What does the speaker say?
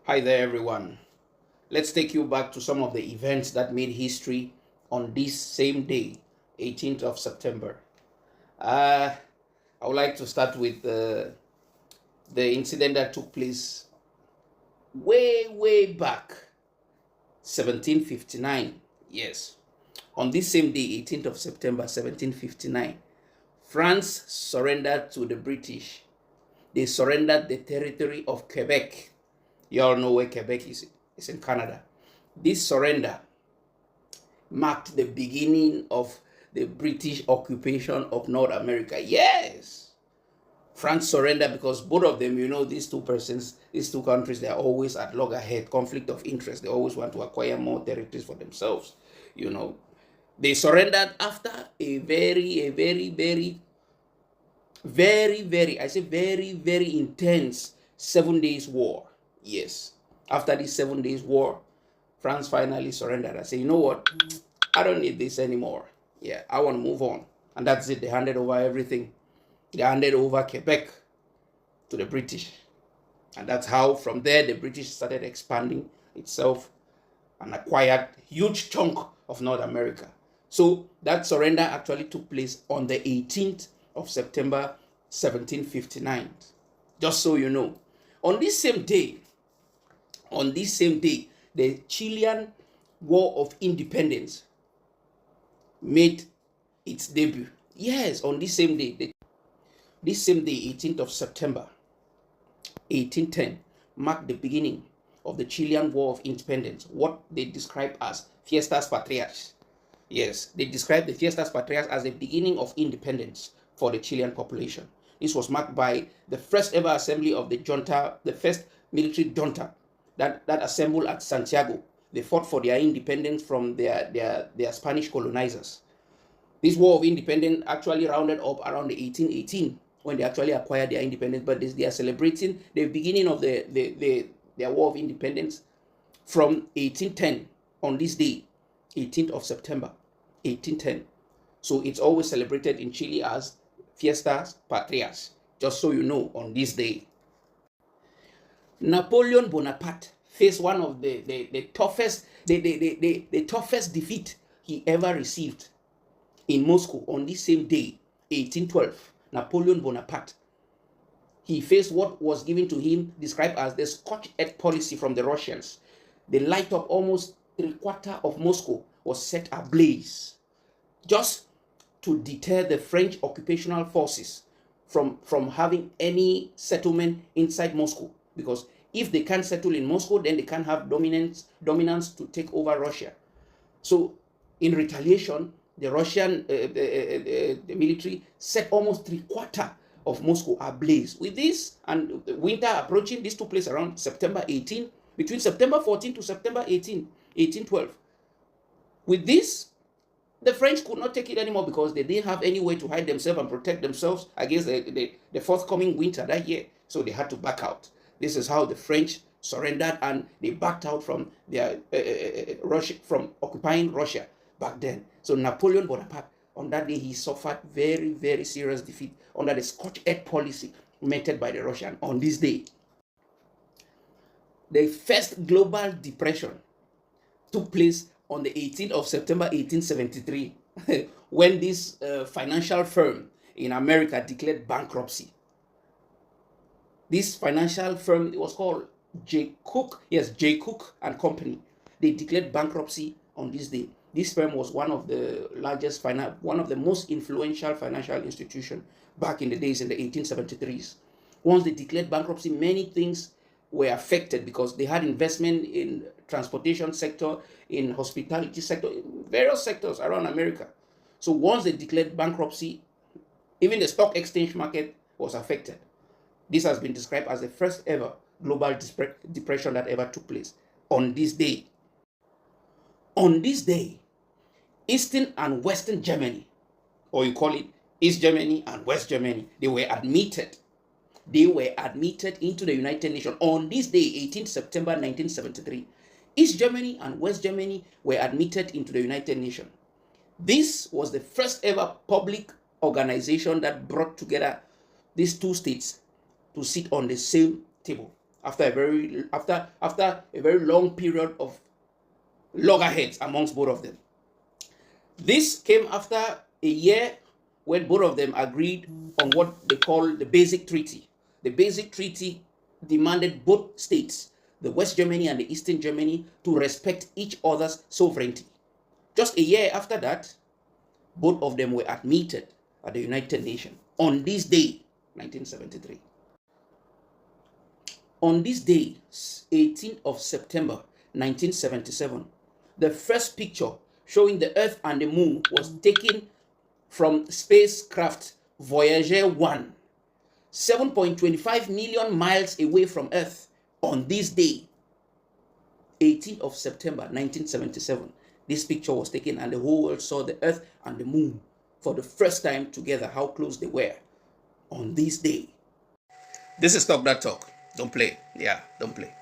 Hi there, everyone. Let's take you back to some of the events that made history on this same day, 18th of September. Uh, I would like to start with the incident that took place way back, 1759. Yes. On this same day, 18th of September, 1759, France surrendered to the British. They surrendered the territory of Quebec. You all know where Quebec is. It's in Canada. This surrender marked the beginning of the British occupation of North America. Yes, France surrendered because both of them, these two countries, they are always at loggerhead, conflict of interest. They always want to acquire more territories for themselves. You know, they surrendered after a very intense 7 days war. Yes, after this 7 days war, France finally surrendered. I say, you know what? I don't need this anymore. Yeah, I want to move on. And that's it. They handed over everything. They handed over Quebec to the British. And that's how, from there, the British started expanding itself and acquired huge chunk of North America. So that surrender actually took place on the 18th of September, 1759. Just so you know. On this same day, the Chilean War of Independence made its debut. Yes, on this same day, 18th of September, 1810, marked the beginning of the Chilean War of Independence, what they describe as Fiestas Patrias. Yes, they describe the Fiestas Patrias as the beginning of independence for the Chilean population. This was marked by the first ever assembly of the junta, the first military junta that assembled at Santiago. They fought for their independence from their Spanish colonizers. This War of Independence actually rounded up around the 1818 when they actually acquired their independence, but they are celebrating the beginning of their War of Independence from 1810 on this day, 18th of September, 1810. So it's always celebrated in Chile as Fiestas Patrias, just so you know, on this day. Napoleon Bonaparte faced one of the toughest defeat he ever received in Moscow on this same day, 1812. Napoleon Bonaparte, he faced what was given to him, described as the scorched earth policy from the Russians. The light up almost 3/4 of Moscow was set ablaze just to deter the French occupational forces from having any settlement inside Moscow. Because if they can't settle in Moscow, then they can't have dominance to take over Russia. So in retaliation, the Russian the military set almost 3/4 of Moscow ablaze. With this and winter approaching, this took place around September 18, between September 14 to September 18, 1812. With this, the French could not take it anymore because they didn't have any way to hide themselves and protect themselves against the forthcoming winter that year. So they had to back out. This is how the French surrendered, and they backed out from their Russia, from occupying Russia back then. So Napoleon Bonaparte, on that day, he suffered very serious defeat under the scorched earth policy meted by the Russians. On this day, the first global depression took place on the 18th of September 1873 when this financial firm in America declared bankruptcy. This financial firm, it was called J. Cook and Company. They declared bankruptcy on this day. This firm was one of the largest, one of the most influential financial institutions back in the days in the 1873s. Once they declared bankruptcy, many things were affected because they had investment in transportation sector, in hospitality sector, in various sectors around America. So once they declared bankruptcy, even the stock exchange market was affected. This has been described as the first ever global depression that ever took place on this day. On this day, Eastern and Western Germany, or you call it East Germany and West Germany, they were admitted into the United Nations on this day, 18 September 1973. East Germany and West Germany were admitted into the United Nations. This was the first ever public organization that brought together these two states to sit on the same table after a very long period of loggerheads amongst both of them. This came after a year when both of them agreed on what they call the Basic Treaty. The Basic Treaty demanded both states, the West Germany and the Eastern Germany, to respect each other's sovereignty. Just a year after that, both of them were admitted at the United Nations on this day, 1973. On this day, 18th of September, 1977, the first picture showing the Earth and the Moon was taken from spacecraft Voyager 1, 7.25 million miles away from Earth on this day, 18th of September, 1977. This picture was taken and the whole world saw the Earth and the Moon for the first time together, how close they were on this day. This is Talk That Talk. Don't play. Yeah, don't play.